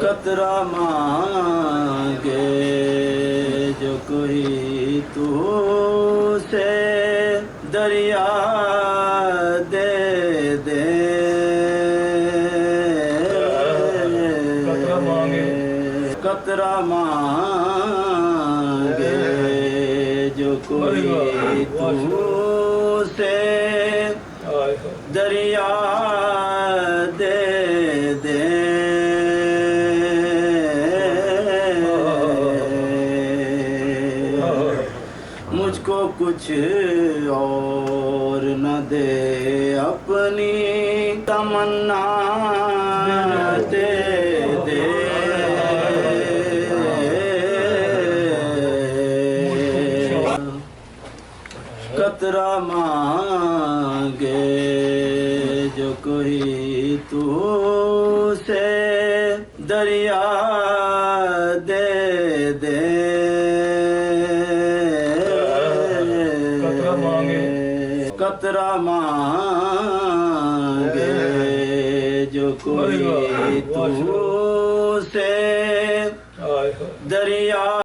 قطرہ مانگے جو کوئی تو سے دریا دے دے، قطرہ مانگے جو کوئی تو سے دریا دے دے، مجھ کو کچھ اور نہ دے، اپنی تمنا دے دے، قطرہ مانگے جو کوئی تو سے دریا دے دے، قطرہ مانگے جو کوئی تو سے دریا